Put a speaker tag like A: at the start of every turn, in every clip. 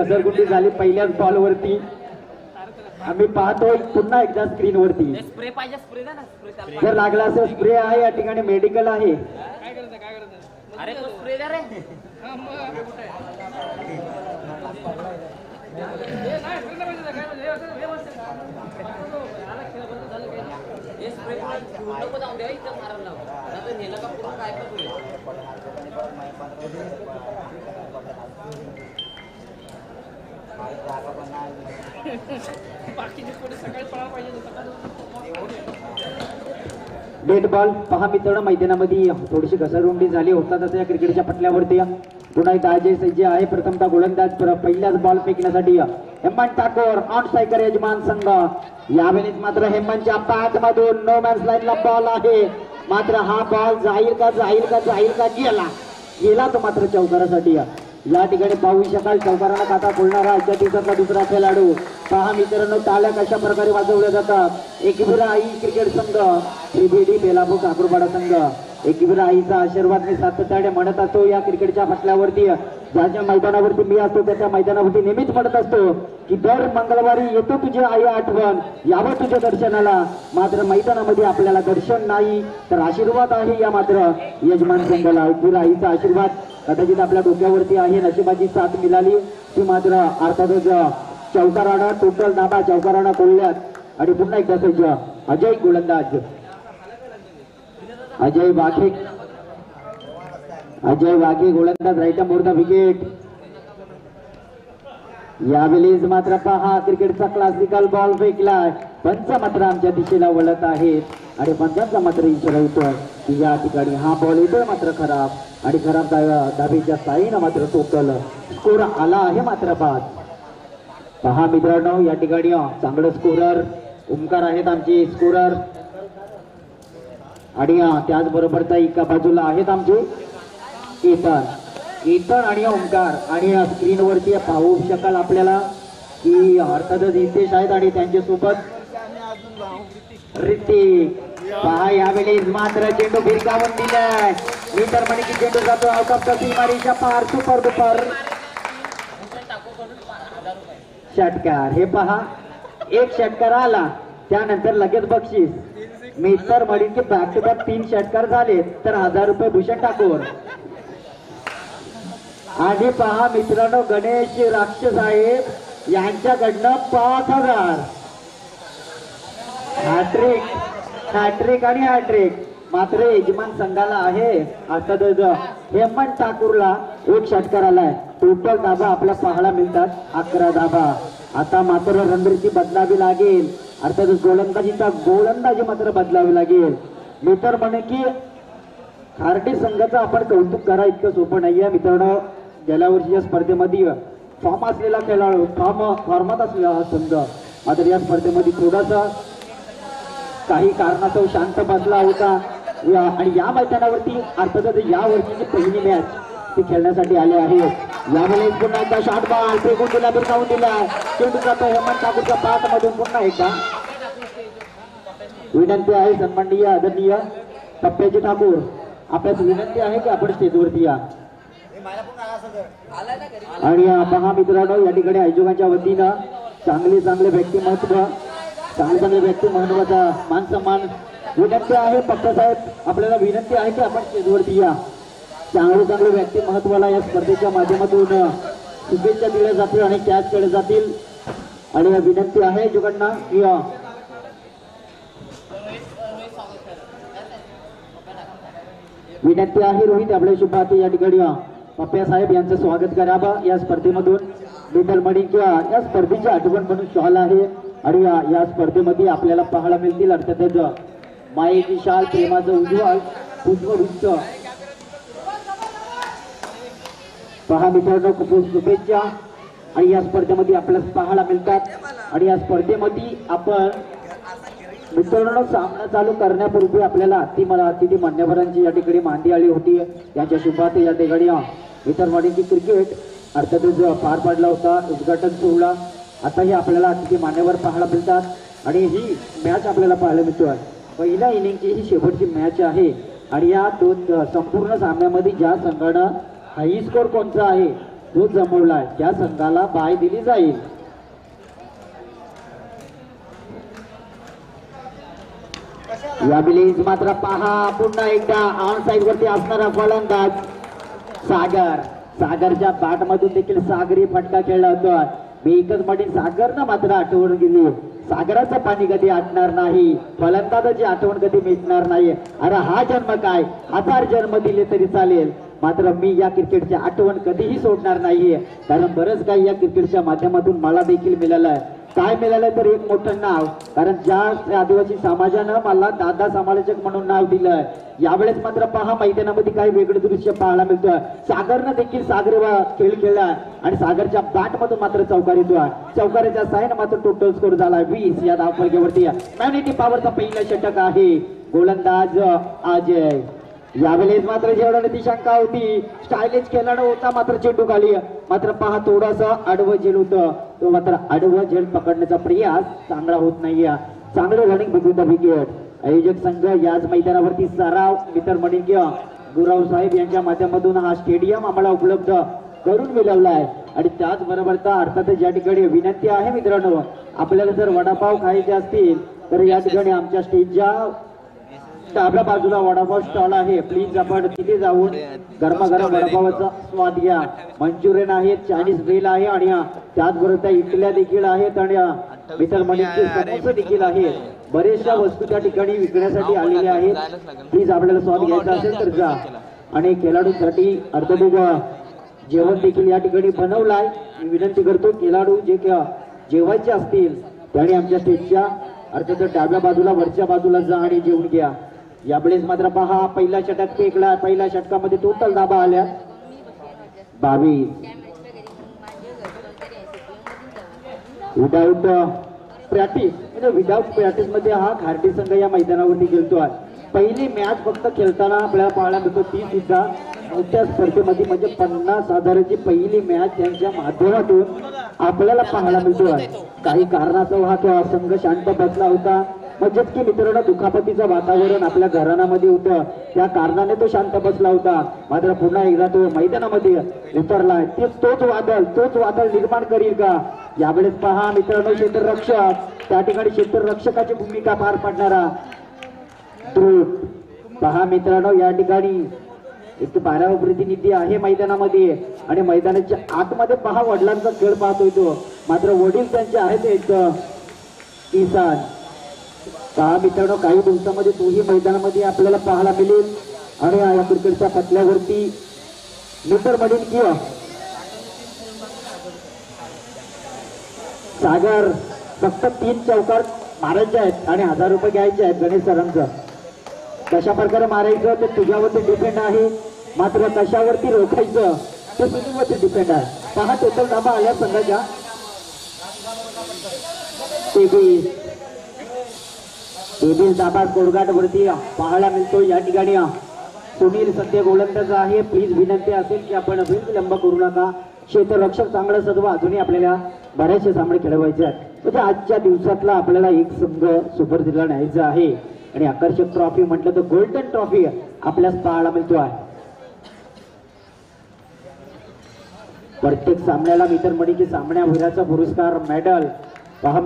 A: घसरगुंडी झाली पहिल्याच बॉल वरती. आम्ही पाहतोय पुन्हा एकदा स्क्रीन वरती.
B: स्प्रे पाहिजे, स्प्रे द्या ना, स्प्रे
A: जर लागला असेल स्प्रे आहे, या ठिकाणी मेडिकल आहे.
B: अरे तो स्प्रे द्या रे. हे स्प्रे नको जाऊन द्या, इथं मारायला लाव. नाहीतर नेलं का पूर्ण काय पण होईल.
A: डेट बॉल पहा मित्रांनो, मैदानामध्ये थोडीशी घसरगुंडी झाली होता तसं या क्रिकेटच्या पटल्यावरती. पुन्हा एकदा अजय सज्ज आहे प्रथमतः गोलंदाज पहिल्याच बॉल फेकण्यासाठी. हेमंत ठाकूर ऑन स्ट्रायकर यजमान संघ. यावेळेस मात्र हेमंतच्या पॅट मधून नो मॅन्स लाईनला बॉल आहे. मात्र हा बॉल जाईल का गेला तो मात्र चौकारासाठी. या ठिकाणी पाहू शकाल चौकाराला खाता बोलणारा आजच्या दिवसातला दुसरा खेळाडू. पहा मित्रांनो, टाळ्या कशा प्रकारे वाजवल्या जातात. एकविरा आई क्रिकेट संघ, त्रिभेदी बेलापूर ठाकूरपाडा संघ. एकविरा आईचा आशीर्वाद मी सातत्याने म्हणत असतो या क्रिकेटच्या पटल्यावरती. ज्याच्या मैदानावरती मी असतो त्या मैदानावरती नेहमीच म्हणत असतो की दर मंगळवारी येतो तुझी आई आठवण, यावं तुझ्या दर्शनाला. मात्र मैदानामध्ये आपल्याला दर्शन नाही तर आशीर्वाद आहे या मात्र यजमान संघाला. एकविरा आईचा आशीर्वाद कदाचित आपल्या डोक्यावरती आहे. नशिबाची साथ मिळाली ती मात्र अर्थातच चौकाराणा टोटल नाबा चौकाराणा कोल्ह्यात. आणि पुन्हा एकदा सज्ज अजय गोलंदाज, अजय वाघे गोलंदाज राईट मोर द विकेट. यावेळेस मात्र पहा क्रिकेटचा क्लासिकल बॉल फेकलाय. पंच मात्र आमच्या दिशेला वळत आहेत आणि पंचांचा मात्र इशारा होतोय की या ठिकाणी हा बॉल येतोय मात्र खराब आणि खराब दाबीच्या साईनं मात्र टोटल स्कोर आला आहे मात्र बाद. पहा मित्रांनो, या ठिकाणी चांगलं स्कोरर ओमकार आहेत आमचे स्कोरर. आणि त्याचबरोबर एका बाजूला आहेत आमचे केतन आणि ओमकार. आणि स्क्रीनवरती पाहू शकाल आपल्याला की अर्थातच हितेश आहेत आणि त्यांच्या सोबत ऋतिक. पहा यावेळेस मात्र चेंडू भिरकावून दिलाय. मी तर म्हणे की चेंडू जातो आउट ऑफ द सीमारेषा पार. सुपर दुपर षटकार. हे पहा एक षटकार आला त्यानंतर लगेच बक्षीस. मी तर म्हणेन की बॅक टू बॅक 3 षटकार झाले तर 1000 रुपये भूषण ठाकूर. आणि पहा मित्रांनो, गणेश राक्षस साहेब यांच्याकडनं 5000. हॅट्रिक आणि हॅट्रिक मात्र यजमान संघाला आहे. अर्थातच हेमंत ठाकूरला 1 षटकार आलाय. टोटल धाबा आपल्या पाहायला मिळतात 11 धाबा. आता मात्र रणनीती बदलावी लागेल. अर्थातच गोलंदाजी मात्र बदलावी लागेल. मी तर म्हणे की खार्डी संघाचं आपण कौतुक करा इतकं सोपं नाहीये मित्रांनो. गेल्या वर्षीच्या स्पर्धेमध्ये फॉर्म असलेला खेळाडू, फॉर्मात असलेला संघ मात्र या स्पर्धेमध्ये थोडासा काही कारणास्तव शांत बसला होता. आणि या मैदानावरती अर्थातच या वर्षीची पहिली मॅच ती खेळण्यासाठी आले आहे. यावेळेस पुन्हा एकदा शॉर्ट बॉल फेकून दिला, भिरकावून दिला. चेंडू जातो हेमंत ठाकूरच्या पाठ मधून. पुन्हा एकदा विनंती आहे सन्माननीय आदरणीय पप्प्याजी ठाकूर, आपल्यास विनंती आहे की आपण स्टेजवरती या. आणि पहा मित्रांनो, या ठिकाणी आयोजकांच्या वतीनं चांगले व्यक्तिमत्व, चांगले व्यक्तिमत्वाचा मान सन्मान विनंती आहे. पप्पासाहेब आपल्याला विनंती आहे की आपण स्टेजवरती या. चांगले व्यक्तिमत्वाला या स्पर्धेच्या माध्यमातून शुभेच्छा दिल्या जातील आणि कॅच केले जातील. आणि विनंती आहे आयोजकांना की विनंती आहे रोहित आपल्या शुभार्थी या ठिकाणी पप्प्या साहेब यांचं स्वागत करावं या स्पर्धेमधून. लिटल मणी किंवा या स्पर्धेची आठवण म्हणून शॉल आहे. आणि या स्पर्धेमध्ये आपल्याला पाहायला मिळतील अर्थातच मायेची शाल, प्रेमाचं उज्ज्वल पुष्पवृत्त. पहा मित्रांनो, खूप शुभेच्छा आणि या स्पर्धेमध्ये आपल्याला पाहायला मिळतात. आणि या स्पर्धेमध्ये आपण मित्रांनो सामना चालू करण्यापूर्वी आपल्याला अतिथी मान्यवरांची या ठिकाणी मांदी आली होती. यांच्या शुभार्थी या ठिकाणी वितरणवाडीची क्रिकेट अर्थातच पार पडला होता उद्घाटन सोहळा. आताही आपल्याला अतिथी मान्यवर पाहायला मिळतात. आणि ही मॅच आपल्याला पाहायला मिळतोय. पहिल्या इनिंगची ही शेवटची मॅच आहे. आणि या संपूर्ण सामन्यामध्ये ज्या संघानं हाई स्कोर कोणता आहे जो जमवलाय त्या संघाला बाय दिली जाईल. या बिलीज मात्र पहा पुन्हा एकदा ऑन साइड वरती असणारा फलंदाज सागर. सागरच्या बॅट मधून देखील सागरी फटका खेळला होता. मी एकच म्हणेन सागरनं मात्र आठवण गेली. सागराचं पाणी कधी आटणार नाही, फलंदाजाची आठवण कधी मिटणार नाही. अरे हा जन्म काय, हजार जन्म दिले तरी चालेल, मात्र मी या क्रिकेटची आठवण कधीही सोडणार नाहीये. कारण बरंच काही या क्रिकेटच्या माध्यमातून मला देखील मिळालंय. काय मिळालं तर एक मोठं नाव, कारण ज्या आदिवासी समाजानं मला दादा समालोचक म्हणून नाव दिलंय. यावेळेस मात्र पहा मैदानामध्ये काही वेगळं दृश्य पाहायला मिळतोय. सागरनं देखील सागरी खेळ खेळला आणि सागरच्या बॅट मधून मात्र चौकार येतोय. चौकाराच्या साईन मात्र टोटल स्कोर झाला 20 या धावफलकावरती. मॅग्नेटिक पॉवरचा पहिला षटक आहे. गोलंदाज अजय. यावेळेस मात्र जेवढा ती शंका होती, स्टायलिश खेळाडू होता मात्र चेंडू खाली, मात्र पहा थोडासा आडवं झेल होतं, तो मात्र आडवं झेल पकडण्याचा प्रयास चांगला होत नाहीये. चांगलं रनिंग बिटवीन द विकेट. आयोजक संघ याच मैदानावरती सराव मित्र मणिक्य गुराव साहेब यांच्या माध्यमातून हा स्टेडियम आम्हाला उपलब्ध करून मिळवलाय. आणि त्याचबरोबर अर्थातच या ठिकाणी विनंती आहे मित्रांनो, आपल्याला जर वडापाव खायचे असतील तर या ठिकाणी आमच्या स्टेजच्या डाव्या बाजूला वडापाव स्टॉल आहे. प्लीज आपण तिथे जाऊन गरमागरम वडापावाचा स्वाद घ्या. मंचुरियन आहे, चायनीज ग्रिल आहे आणि त्याचबरोबर इडल्या देखील आहेत आणि मित्र मणिकचे समोसे देखील आहेत. बरेचशा वस्तू त्या ठिकाणी विकण्यासाठी आलेल्या आहेत. प्लीज आपल्याला स्वाद घ्यायचा असेल तर जा. आणि खेळाडूंसाठी अर्थातच जेवण देखील या ठिकाणी बनवलाय. मी विनंती करतो खेळाडू जे जेवायचे असतील त्याने आमच्या स्टेजच्या अर्थातच डाव्या बाजूला वरच्या बाजूला जा आणि जेवून घ्या. यावेळेस मात्र पहा पहिला षटक फेकला. पहिल्या षटकामध्ये टोटल धाबा आल्या 22. विदाऊट प्रॅक्टिस म्हणजे विदाऊट प्रॅक्टिस मध्ये हा खारटी संघ या मैदानावरती खेळतोय. पहिली मॅच फक्त खेळताना आपल्याला पाहायला मिळतो, ती सुद्धा मोठ्या स्पर्धेमध्ये म्हणजे 50,000ची पहिली मॅच त्यांच्या माध्यमातून आपल्याला पाहायला मिळतोय. काही कारणास्तव हा संघ शांत बसला होता. म्हणजेच की मित्रांनो दुखापतीचं वातावरण आपल्या घराण्यामध्ये होतं, त्या कारणाने तो शांत बसला होता. मात्र पुन्हा एकदा तो मैदानामध्ये उतरलाय. तोच वादळ निर्माण करील का? यावेळेस पहा मित्रांनो क्षेत्ररक्षक, त्या ठिकाणी क्षेत्ररक्षकाची भूमिका पार पाडणारा ध्रुव. पहा मित्रांनो या ठिकाणी एक 12वा प्रतिनिधी आहे मैदानामध्ये आणि मैदानाच्या आतमध्ये पहा वडिलांचा खेळ पाहतोय तो. मात्र वडील त्यांचे आहेत एक किसान. पहा मित्रांनो काही दिवसामध्ये तोही मैदानामध्ये आपल्याला पाहायला मिळेल. आणि या क्रिकेटच्या पटल्यावरती मित्र म्हणेल किंवा सागर फक्त 3 चौकार मारायचे आहेत आणि 1000 रुपये घ्यायचे आहेत गणेश सरांचं. कशा प्रकारे मारायचं ते तुझ्यावरती डिपेंड आहे, मात्र कशावरती रोखायचं ते तुझ्यावरती डिपेंड आहे. पहा टोटल धाबा आल्या संघाच्या 23 धाबा कोडघाट वरती पाहायला मिळतो. या ठिकाणी सुनील सध्या गोलंदाज आहे. प्लीज विनंती असेल की आपण विलंब करू नका. क्षेत्ररक्षक चांगलं सद्व अजूनही आपल्याला बरेचसे सामने खेळवायचे आहेत. म्हणजे आजच्या दिवसातला आपल्याला एक संघ सुपर जिल्हा न्यायचा आहे आणि आकर्षक ट्रॉफी म्हटलं तर गोल्डन ट्रॉफी आपल्यास पाहायला मिळतो आहे. प्रत्येक सामन्याला मित्र मणिके सामन्याभराचा पुरस्कार मेडल पहा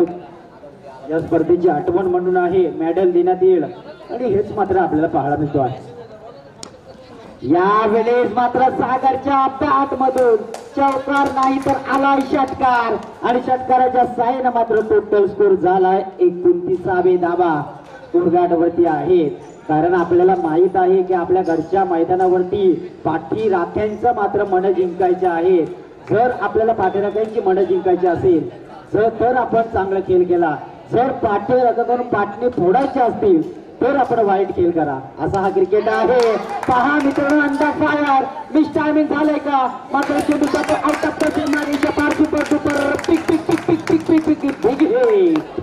A: या स्पर्धेची आठवण म्हणून आहे मेडल देण्यात येईल आणि हेच मात्र आपल्याला पाहायला मिळतो आहे. यावेळेस मात्र सागरच्या बॅट मधून चौकार नाही तर आलाय षटकार आणि षटकाराच्या साईन मात्र टोटल स्कोर झालाय 29 धाबा कोडघाट वरती आहेत. कारण आपल्याला माहित आहे की आपल्या घरच्या मैदानावरती पाठी राख्यांचं मात्र मन जिंकायचे आहे. जर आपल्याला पाठी राख्यांची मन जिंकायची असेल तर आपण चांगला खेळ केला. जर पाटणी फोडायचे असतील तर आपण वाईट खेळ करा. असा हा क्रिकेट आहे. पहा मित्रांनो अंडर फायर मिस टायमिंग झालंय का? मात्र चेंडूचा तो आउट ऑफ द मारीच्या पार सुपर सुपर पिक पिक पिक पिक पिक पिक पिक पिक हिट.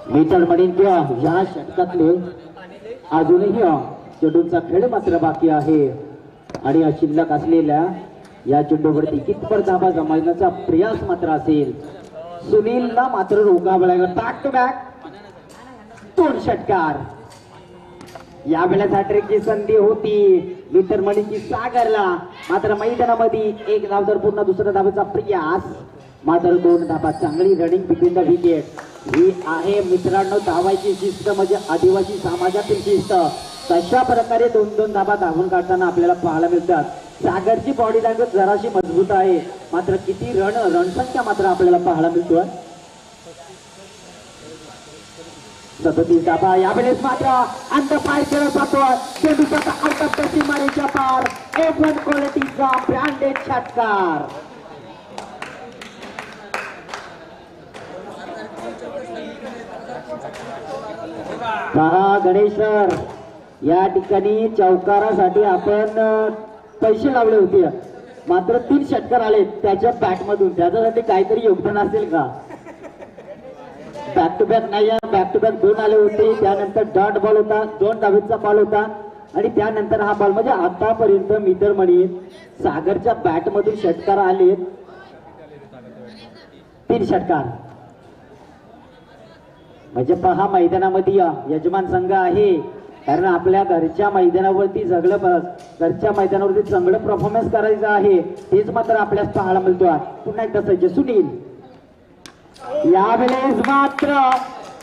A: मीटर म्हणेन किंवा या षटकातले अजूनही चेंडूचा खेळ मात्र बाकी आहे आणि शिल्लक असलेल्या या चेंडूवरती कितपर धाबा जमावण्याचा प्रयास मात्र असेल. सुनीलला मात्र रोखावं लागलं. बॅक टू बॅक 2 षटकार. यावेळेस हॅट्रिकची संधी होती मित्रमणीची सागरला, मात्र मैदानामध्ये एक धाव जर पूर्ण दुसऱ्या धावेचा प्रयास, मात्र 2 धाबा. चांगली रनिंग बिटवीन द विकेट ही आहे मित्रांनो धावायची शिस्त, म्हणजे आदिवासी समाजातील शिस्त. तशा प्रकारे 2-2 धाबा धावून काढताना आपल्याला पाहायला मिळतात. सागरची बॉडी लँग्वेज जराशी मजबूत आहे, मात्र किती रणसंख्या मात्र आपल्याला पाहायला मिळतोय. 37 धाबा. यावेळेस मात्र अंतपाय खेळत जातो चेंडूचा आउट ऑफ द सीमारेषा पार. A1 क्वालिटीचा ब्रँडेड षटकार. पहा गणेश सर, या ठिकाणी चौकारासाठी आपण पैसे लावले होते, मात्र 3 षटकार आले त्याच्या बॅट मधून. त्याच्यासाठी काहीतरी योगदान असेल का? बॅक टू बॅक नाही, बॅक टू बॅक 2 आले होते. त्यानंतर डॉट बॉल होता, 2 डावीचा बॉल होता, आणि त्यानंतर हा बॉल. म्हणजे आतापर्यंत मित्रमणी सागरच्या बॅट मधून षटकार आले 3 षटकार. म्हणजे पहा मैदानामध्ये यजमान संघ आहे, कारण आपल्या घरच्या मैदानावरती घरच्या मैदानावरती चांगलं परफॉर्मन्स करायचं आहे. तेच मात्र आपल्यास पाहायला मिळतो. पुन्हा एकदा सज्ज सुनील. यावेळेस मात्र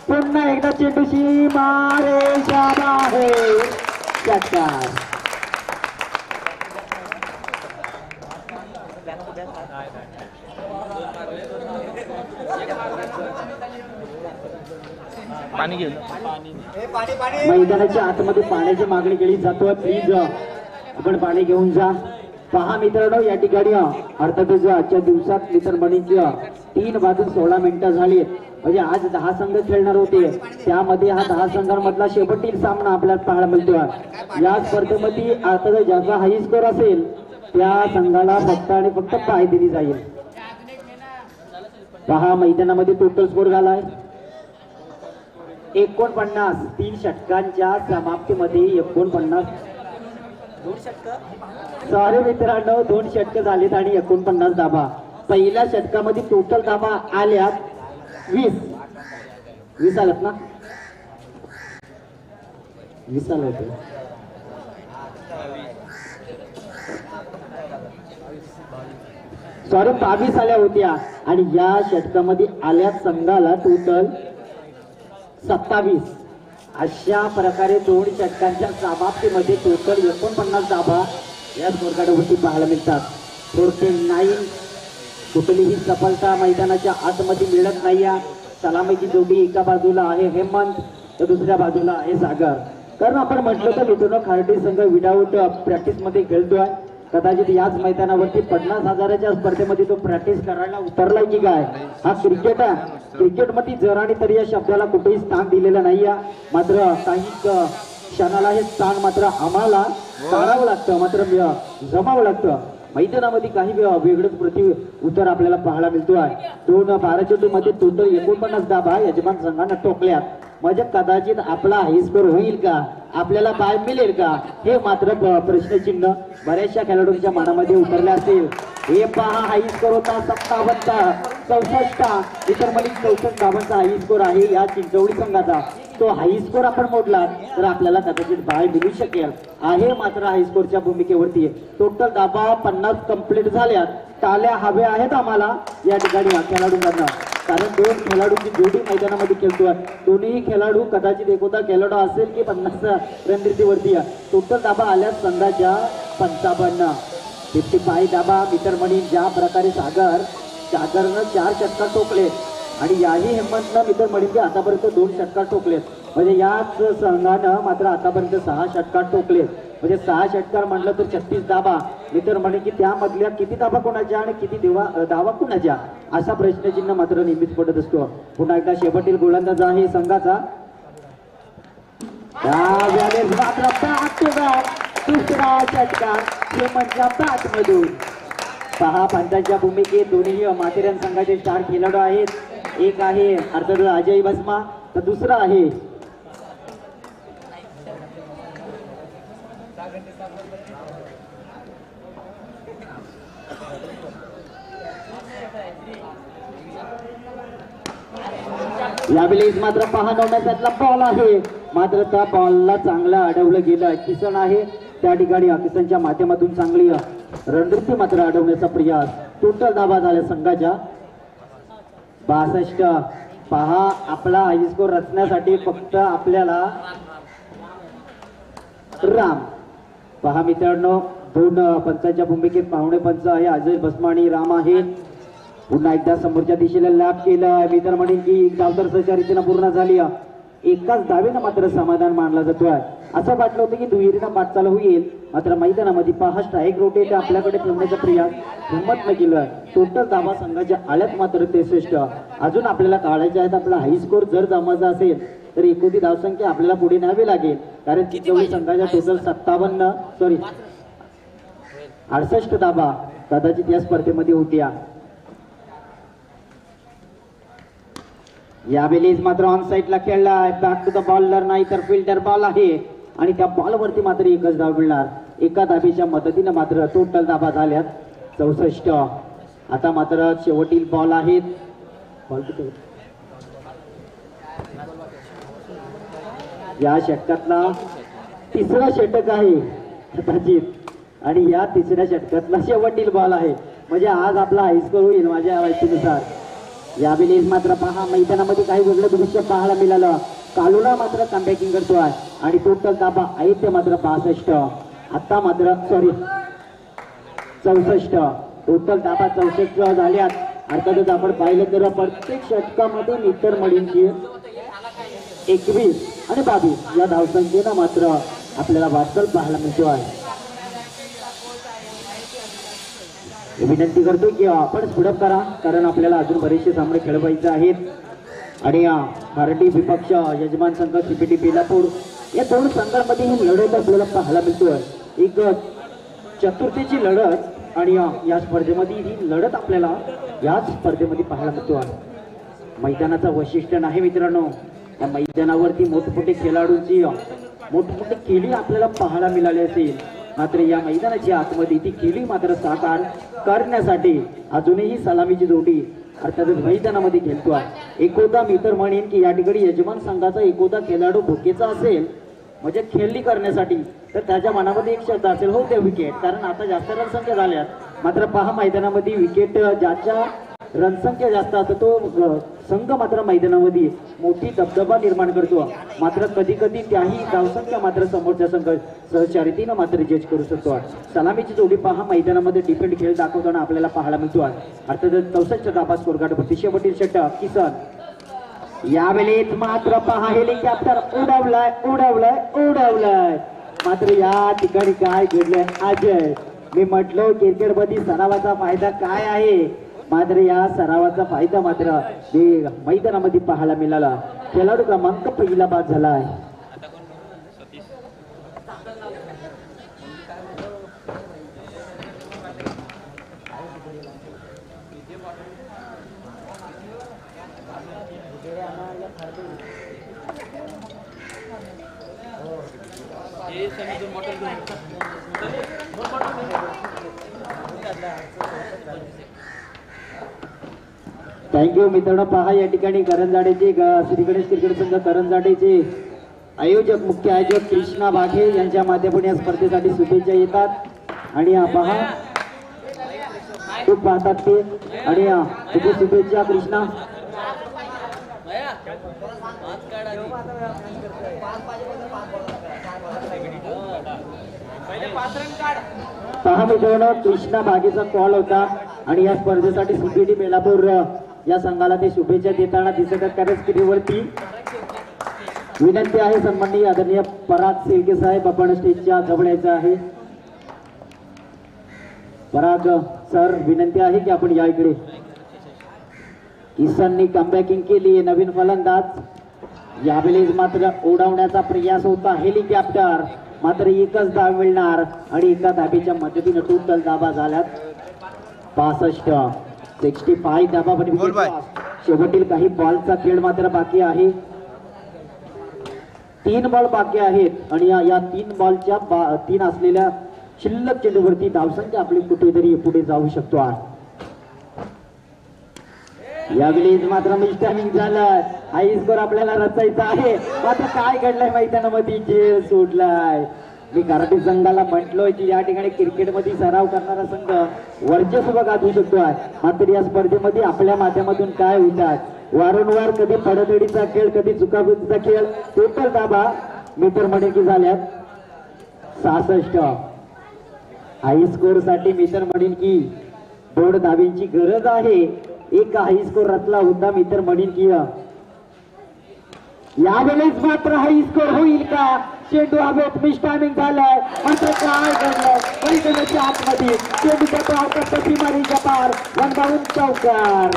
A: पुन्हा एकदा चेंडूशी मारेच्या बाहेर षटकार.
C: पाणी घेऊन
A: मैदानाच्या आतमध्ये पाण्याची मागणी केली जातो. प्लीज आपण पाणी घेऊन जा. पहा मित्रांनो, या ठिकाणी अर्थातच आजच्या दिवसात मित्रमणींची 3 वाजून 16 मिनिटं झाली. म्हणजे आज 10 संघ खेळणार होते, त्यामध्ये हा 10 संघांमधला शेवटतील सामना आपल्याला पाहायला मिळतोय. या स्पर्धेमध्ये आता ज्याचा हाय स्कोर असेल त्या संघाला फक्त आणि फक्त पाय दिली जाईल. पहा मैदानामध्ये टोटल स्कोर झालाय 49. 3 षटकांच्या समाप्तीमध्ये 49. सॉरी मित्रांनो, 2 षटक झालेत आणि 49 धाबा. पहिल्या षटकामध्ये टोटल धाबा आल्यात 20 आल्यात ना, 20 आले होते. सॉरी 22 आल्या होत्या, आणि या षटकामध्ये आल्या संघाला टोटल 27. अशा प्रकारे 2 षटकांच्या समाप्तीमध्ये टोटल 49 धाबा या स्कोरकार्डवरती पाहायला मिळतात. 49. कुठलीही सफलता मैदानाच्या आतमध्ये मिळत नाही. सलामीची जोडी एका बाजूला आहे हेमंत, तर दुसऱ्या बाजूला आहे सागर. कारण आपण म्हटलं तर मित्रांनो, खारटी संघ विदाऊट प्रॅक्टिस मध्ये खेळतोय. कदाचित याच मैदानावरती 50,000च्या स्पर्धेमध्ये तो प्रॅक्टिस करायला उतरलाय की काय? हा क्रिकेट आहे. क्रिकेटमध्ये जराणी तरी या शब्दाला कुठेही स्थान दिलेलं नाही. मात्र काही क्षणाला हे स्थान मात्र आम्हाला काढावं लागतं, मात्र जमावं लागतं. मैदानामध्ये काही वेगळंच उत्तर आपल्याला पाहायला मिळतो आहे. 2-12 चेंडूमध्ये टोटल 49 धाबा यजमान संघानं टोकल्यात. म्हणजे कदाचित आपला हाय स्कोर होईल का, आपल्याला बाय मिळेल का, हे मात्र प्रश्नचिन्ह बऱ्याचशा खेळाडूंच्या मनामध्ये उतरले असेल. हे पहा हाय स्कोर होता 57. 64. इतर मलिक 64 धावांचा हाय स्कोर आहे या चिंचवडी संघाचा. तो हाय स्कोर आपण मोडला तर आपल्याला कदाचित बाय मिळू शकेल. आहे मात्र हाय स्कोरच्या भूमिकेवरती. टोटल धाबा 50 कंप्लीट झाल्यात. टाळ्या हव्या आहेत आम्हाला या ठिकाणी खेळाडूंना, कारण 2 खेळाडूंची जोडी मैदानामध्ये खेळतोय. दोन्ही खेळाडू कदाचित एकोदा खेळाडू असेल की 50 रणनीतीवरती. टोटल धाबा आल्या संघाच्या 55. 55 धाबा. मित्रमणी ज्या प्रकारे सागरनं 4 षटकार टोकले, आणि याही हेमंतनं मित्रमणींचे आतापर्यंत 2 षटकार टोकलेत. म्हणजे याच संघानं मात्र आतापर्यंत 6 षटकार टोकलेत. म्हणजे 6 षटकार म्हटलं तर 36 धाबा. मित्रमणी की त्यामधल्या किती धाबा कोणाच्या आणि किती धावा कोणाच्या, असा प्रश्नचिन्ह मात्र नेहमीच पडत असतो. पुन्हा एकदा शेवटील गोलंदाज आहे संघाचा. त्यावेळेस मात्र बॅक टू बॅक दुसरा षटकार हेमंतच्या बॅट मधून. 6 पंचांच्या भूमिकेत दोन्ही माथेरान संघाचे 4 खेळाडू आहेत. एक आहे अर्थात अजय भस्मा, तर दुसरा आहे यावेळेस मात्र पहा नवण्यातला बॉल आहे, मात्र त्या बॉलला चांगला अडवलं गेलं. किसन आहे त्या ठिकाणी, किसनच्या माध्यमातून चांगली रणनीती मात्र अडवण्याचा प्रयास. टोटल धावा झाल्या संघाच्या 62. पहा आपला हाय स्कोर रचण्यासाठी फक्त आपल्याला राम, पहा मित्रांनो, दोन पंचांच्या भूमिकेत पाहुणे पंच आहे अजय भस्माणी राम आहे. पुन्हा एकदा समोरच्या दिशेला लॅप केलं. मी तर म्हणेन की धावतर सहचारीतीनं पूर्ण झाली. एकाच धावेनं मात्र समाधान मानला जातोय. असं वाटलं होतं की दुहेरीनं पाठचाल होईल, मात्र मैदानामध्ये पहा स्ट्राईक रोटेट आपल्याकडे ठेवण्याचा प्रयास हिंमत न केलं. टोटल धावा संघाच्या आल्यात मात्र 63. अजून आपल्याला काढायचे आहेत. आपला हाय स्कोर जर जमायचा असेल तर 29 धावसंख्या आपल्याला पुढे न्यावी लागेल, कारण चिंचवली संघाच्या टोटल 68 धावा कदाचित या स्पर्धेमध्ये होत्या. यावेळेस मात्र ऑन साईडला खेळलाय. बॅक टू द बॉलर नाही तर फिल्डर बॉल आहे आणि त्या बॉलवरती मात्र एकच धाव मिळणार. एका धाबेच्या मदतीने मात्र टोटल धाबा झाल्यात 64. आता मात्र शेवटील बॉल आहेत. बॉल किती या षटकातला तिसरा षटक आहे कदाचित, आणि या तिसऱ्या षटकातला शेवटील बॉल आहे. म्हणजे आज आपला हाय स्कोर होईल माझ्या माहितीनुसार. यावेळेस मात्र पहा मैदानामध्ये काही वेगळं दृश्य पाहायला मिळालं. कालुला मात्र कमबॅकिंग करतोय आणि टोटल धाबा आहेत ते मात्र 65. आता मात्र 64. टोटल धाबा 64 झाल्यात. अर्थातच आपण पाहिलं तर प्रत्येक षटकामध्ये मित्र मडींची 21 आणि 22 या धावसंख्येनं मात्र आपल्याला वाटचाल पाहायला मिळतो आहे. विनंती करतो की आपण स्पीडअप करा, कारण आपल्याला अजून बरेचसे सामने खेळवायचे आहेत. आणि हार्डी विपक्ष यजमान संघ सीपीटी बेलापूर या दोन संघांमध्ये ही लढत आपल्याला पाहायला मिळतोय. एक चतुर्थीची लढत आणि या स्पर्धेमध्ये ही लढत आपल्याला याच स्पर्धेमध्ये पाहायला मिळतो आहे. मैदानाचं वैशिष्ट्य नाही मित्रांनो, या मैदानावरती मोठमोठे खेळाडूंची मोठमोठे खेळी आपल्याला पाहायला मिळाली असेल, मात्र या मैदानाची आतमध्ये ती खेळी मात्र साकार करण्यासाठी अजूनही सलामीची जोडी अर्थातच मैदानामध्ये खेळतोय. एकोदा मी तर म्हणेन की या ठिकाणी यजमान संघाचा एकोदा खेळाडू भुकेचा असेल म्हणजे खेळणी करण्यासाठी, तर त्याच्या मनामध्ये एक शब्द असेल, हो ते विकेट, कारण आता जास्त रणसंख्या झाल्यात. मात्र पहा मैदानामध्ये विकेट ज्याच्या रणसंख्या जास्त असतो तो संघ मात्र मैदानामध्ये मोठी दबदबा निर्माण करतो. मात्र कधी कधी त्याही धावसंख्या मात्र समोरच्या संघ सहचारितीनं मात्र जज करू शकतो. सलामीची जोडी पहा मैदानामध्ये डिफेंड खेळ दाखवताना आपल्याला पाहायला मिळतो. अर्थातच 64 धाबा स्कोर काढतो. शेवटील षटक किसन. यावेळेस मात्र पहा हेलिकॉप्टर उडवलाय. मात्र या ठिकाणी काय घडलंय अजय, मी म्हटलो क्रिकेट मध्ये सरावाचा फायदा काय आहे, मात्र या सरावाचा फायदा मात्र मैदानामध्ये पाहायला मिळाला. खेळाडू क्रमांक पहिला बाद झाला आहे. थँक्यू मित्रांनो. पहा या ठिकाणी करंजाडेचे श्री गणेश क्रिकेट संघ करंजाडेचे आयोजक मुख्य आयोजक कृष्णा बाघे यांच्या माध्यमातून या स्पर्धेसाठी शुभेच्छा येतात. आणि पहा खूप पाहतात ते, आणि खूप शुभेच्छा कृष्णा. पहा मित्रांनो, कृष्णा बागेचा कॉल होता आणि या स्पर्धेसाठी सीपीटी बेलापूर या संघाला ते शुभेच्छा देताना दिसत आहेत. स्क्रीनवरती विनंती आहे सन्माननीय आदरणीय पराग सेलके साहेब, आपण स्टेजच्या जवळ यायचं आहे. पराग सर, विनंती आहे की आपण या इकडे. किसननी कमबॅकिंग केली. नवीन फलंदाज यावेळेस मात्र उडवण्याचा प्रयास होता. हेलिकॉप्टर मात्र एकच धाव मिळणार आणि एका धाबेच्या मदतीने टोटल धाबा झाल्यात 65. 65 धाबा. पण शेवटील काही बॉलचा खेळ मात्र बाकी आहे. 3 बॉल बाकी आहेत आणि या 3 बॉलच्या 3 असलेल्या शिल्लक चेंडूवरती धावसंख्या आपली कुठेतरी पुढे जाऊ शकतो. यावेळी मात्र मिस्टॅमिंग झालं. हाय स्कोर आपल्याला रचायचा आहे. मात्र काय घडलंय मैदानामध्ये खेळ सोडलाय. मी कराटे संघाला म्हटलोय की या ठिकाणी क्रिकेटमध्ये सराव करणारा संघ वर्चस्व गाजवू शकतो. मात्र या स्पर्धेमध्ये आपल्या माध्यमातून काय होतात वारंवार कधी पडतडीचा खेळ कधी चुकाबुकीचा खेळ. टोटल दाबा मीटर मडकी झाल्यात 66. हाय स्कोर साठी मीटर मडकी 2 धावींची गरज आहे. एक हाय स्कोर रचला होता मीटर मडकी. यावेळेस मात्र हाय स्कोर होईल का? चेंडू हवेत मिस्टायमिंग झालाय. मात्र काय घडलंय मैदानाच्या आतमध्ये चेंडूचा पार सीमारेच्या पार वनबावून चौकार.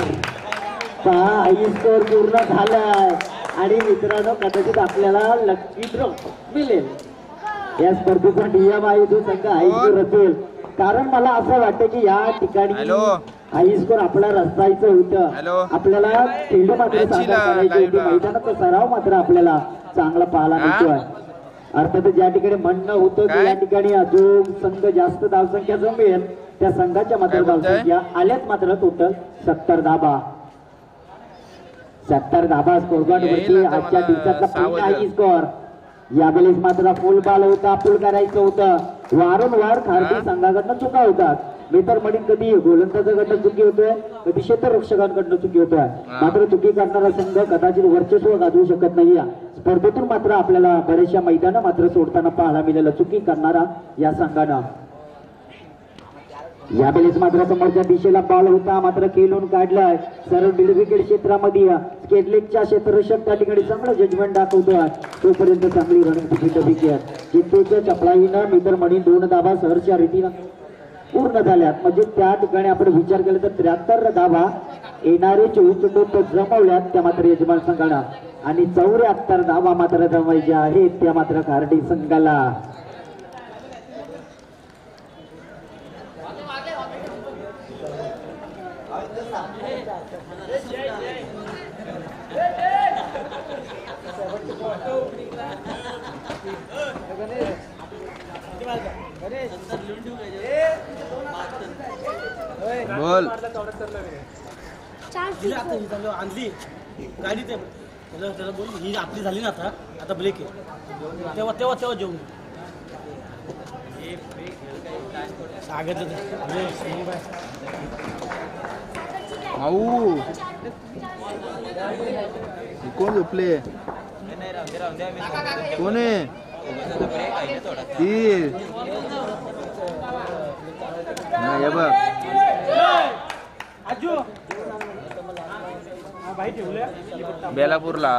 A: हाय स्कोर पूर्ण झालाय आणि मित्रांनो कदाचित आपल्याला लकी ड्रॉ मिळेल. या स्पर्धेचा नियम आहे जो संघ हाय स्कोर असेल. कारण मला असं वाटतं की या ठिकाणी हाय स्कोर आपला रचायचं होतं. आपल्याला खेळ मात्र चांगला करायची होती. मैदानाचा सराव मात्र आपल्याला चांगला पाहायला मिळतोय. अर्थात ज्या ठिकाणी म्हणणं होतं की या ठिकाणी जो संघ जास्त धावसंख्या जमेल त्या संघाच्या मात्र धावसंख्या आल्यात मात्र टोटल 70 धाबा. 70 धाबा स्कोरबोर्ड वरती आजच्या दिवसातला पहिला हाय स्कोर. यावेळेस मात्र फुल बॉल होता. फुल करायचं होतं. वारंवार खारदी संघाकडनं चुका होतात. मीटर मध्ये कधी गोलंदाजाकडनं चुकी होतोय कधी क्षेत्ररक्षकांकडनं चुकी होतोय. मात्र चुकी करणारा संघ कदाचित वर्चस्व गाजवू शकत नाही. स्पर्धेतून मात्र आपल्याला बरेचशा मैदानं मात्र सोडताना पाहायला मिळालं चुकी करणारा या संघानं. यावेळेस मात्र समोरच्या दिशेला बॉल होता मात्र खेळून काढलाय. सरळ मिड विकेट क्षेत्रामध्ये स्केटलेगच्या क्षेत्ररक्षक त्या ठिकाणी चांगलं जजमेंट दाखवतोय. तोपर्यंत चांगली रनिंग विकेट चित्तेच्या चपळाईनं मीटर मधील 2 धाबा सहरच्या रीतीनं पूर्ण झाल्यात. म्हणजे त्या ठिकाणी आपण विचार केला तर 73 धाबा येणारे 24 चेंडू जमवल्यात त्या मात्र यजमान संघाला आणि 74 धाबा मात्र जमायच्या आहेत त्या मात्र खारडी संघाला.
C: बोल
D: आणली गाडी ते त्याला बोल ही आपली झाली ना आता ब्रेक आहे तेव्हा तेव्हा तेव्हा जेवण
C: भाऊ कोण झोपले कोण आहे ती नाही बघ बेलापूरला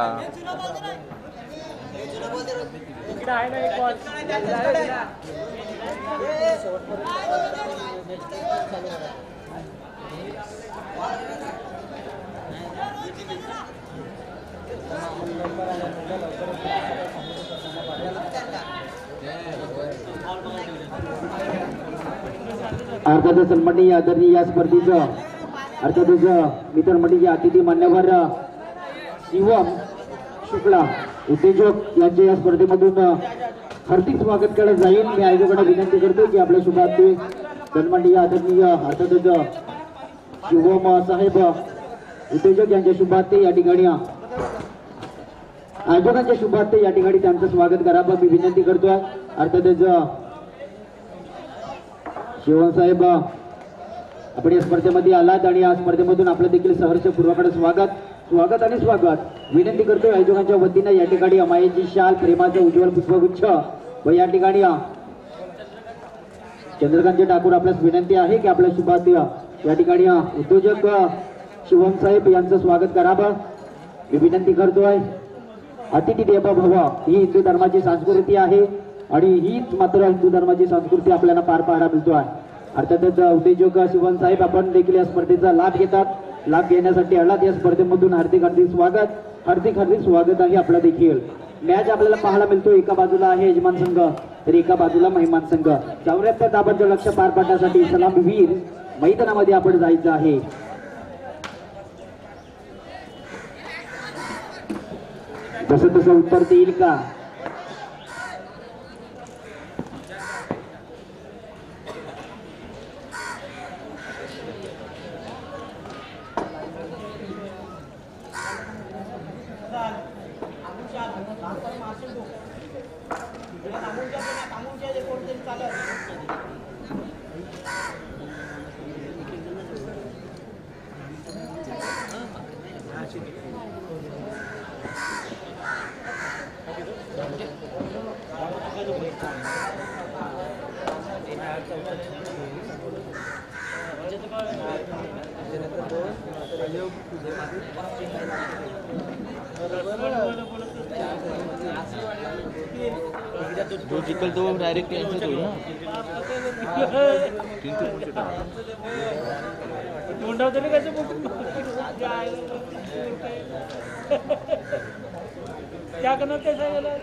A: अर्थात सन्माननीय आदरणीय या स्पर्धेचं अर्थातच मित्र मंडळी अतिथी मान्यवर शिवम शुक्ला उद्योजक यांचे या स्पर्धेमधून हार्दिक स्वागत केलं जाईल. मी आयोजकांना विनंती करतो की आपल्या शुभार्थी सन्माननीय आदरणीय अर्थातच शिवम साहेब उद्योजक यांच्या शुभार्थी या ठिकाणी आयोजकांच्या शुभार्थी या ठिकाणी त्यांचं स्वागत करावं मी विनंती करतोय. अर्थातच शिवम साहेब आपण या स्पर्धेमध्ये आलात आणि या स्पर्धेमधून आपलं देखील सहर्षपूर्वक स्वागत आणि स्वागत विनंती करतोय. आयोजकांच्या वतीनं या ठिकाणी अमायेची शाल प्रेमाचं उज्ज्वल पुष्पगुच्छ व या ठिकाणी चंद्रकांत ठाकूर आपल्यास विनंती आहे की आपल्या शुभार्थी या ठिकाणी उद्योजक शिवम साहेब यांचं स्वागत करावं मी विनंती करतोय. अतिथी देवो भव ही हिंदू धर्माची संस्कृती आहे आणि हीच मात्र हिंदू धर्माची संस्कृती आपल्याला पार पाडायला मिळतो आहे. अर्थातच उद्योजक शिवम साहेब आपण देखील या स्पर्धेचा लाभ घेतात. लाभ घेण्यासाठी आलात या स्पर्धेमधून हार्दिक स्वागत आहे आपला देखील. मॅच आपल्याला पाहायला मिळतो एका बाजूला आहे यजमान संघ तर एका बाजूला मेहमान संघ. 74 धाबांचं लक्ष्य पार पाडण्यासाठी सलामीवीर मैदानामध्ये आपण जायचं आहे. जसं तसं उत्तर देईल का
C: जो जिकल तो डायरेक्ट कॅन्सल होईल ना.
D: तोंडावर कसं क्या करणार ते सांगायला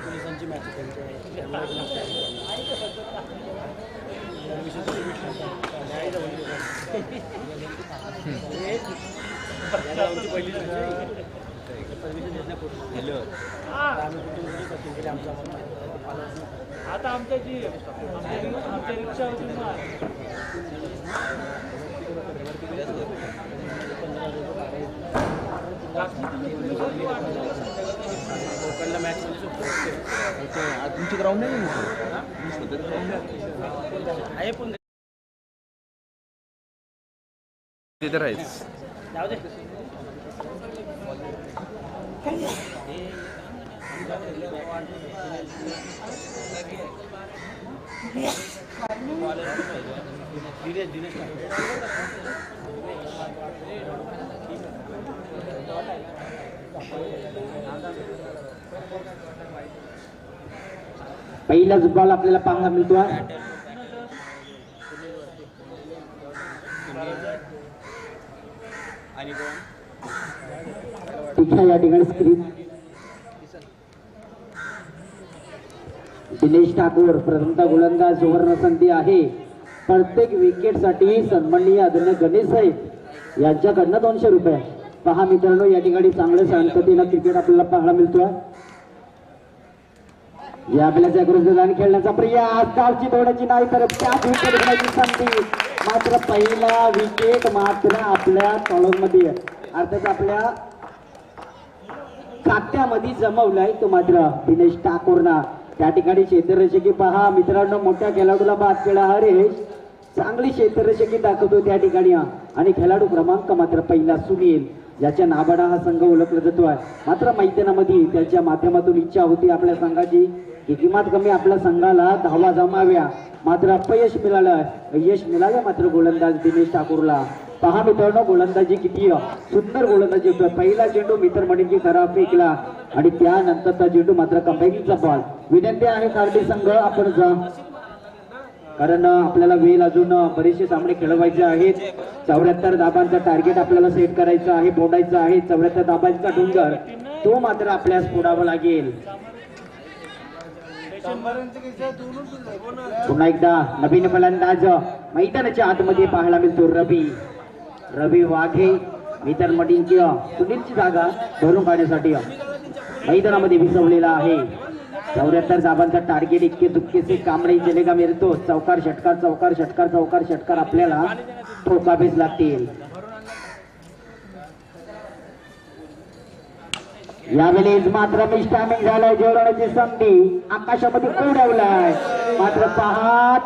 D: पोलिसांची मॅच आता आमच्या जी आमच्या रिक्षा होती ना
C: तुमची ग्राउंड नाही
D: आहे पण
C: तिथे राहायच.
D: जाऊ दे
A: पहिलाच बॉल आपल्याला पाहायला मिळतो आहे. तिच्या या ठिकाणी स्क्रीन दिनेश ठाकूर प्रथमतः गोलंदाज. सुवर्ण संधी आहे प्रत्येक विकेटसाठी सन्माननीय आदरणीय गणेश साहेब यांच्याकडनं 200 रुपये. पहा मित्रांनो, या ठिकाणी चांगलं शांततेनं क्रिकेट आपल्याला पाहायला मिळतोय. या आपल्याच्या गुरुदान खेळण्याचा प्रयास, गावची तोडायची नाही तर त्याच विकेट घेण्याची संधी. मात्र पहिला विकेट मात्र आपल्या कॉलममध्ये अर्थात आपल्या खात्यामध्ये जमवलाय तो मात्र दिनेश ठाकूरना. त्या ठिकाणी क्षेत्ररक्षकी पहा मित्रांनो, मोठ्या खेळाडूला बाद केला हरेश, चांगली क्षेत्ररक्षकी दाखवतो त्या ठिकाणी. आणि खेळाडू क्रमांक मात्र पहिला सुनील, ज्याच्या नाबाडा हा संघ ओळखला जातोय. मात्र मैदानामध्ये त्याच्या माध्यमातून इच्छा होती आपल्या संघाची की किंमत कमी आपल्या संघाला धावा जमाव्या, मात्र अपयश मिळालं. यश मिळालं मात्र गोलंदाज दिनेश ठाकूरला. पहा मित्रांनो, गोलंदाजी किती सुंदर गोलंदाजी होतोय. पहिला चेंडू मित्र म्हणून खराब फेकला आणि त्यानंतरचा चेंडू मात्र कमबॅकिंगचा बॉल. विनंती आहे कार्डी संघ आपण जा, कारण आपल्याला वेळ अजून बरेचसे सामने खेळवायचे आहेत. 74 धाबांचा टार्गेट आपल्याला सेट करायचं आहे, बोलायचं आहे. 74 धाबांचा डोंगर तो मात्र आपल्यास फोडावा लागेल. पुन्हा एकदा नवीन फलंदाज मैदानाच्या आतमध्ये पाहायला मिळतो रवी वाघे. मित्र मडींची सुनीलची जागा भरून काढण्यासाठी मैदानामध्ये विसवलेला आहे. 74 धाबांचा टार्गेट. इतके दुःखेचे कामडे चलेगा मिळतो. चौकार षटकार चौकार षटकार चौकार षटकार आपल्याला ठोकावेच लागतील. यावेळेस मात्र मिस्टामिंग झालाय. जोडण्याची संधी आकाशामध्ये उडवलाय. मात्र पाहात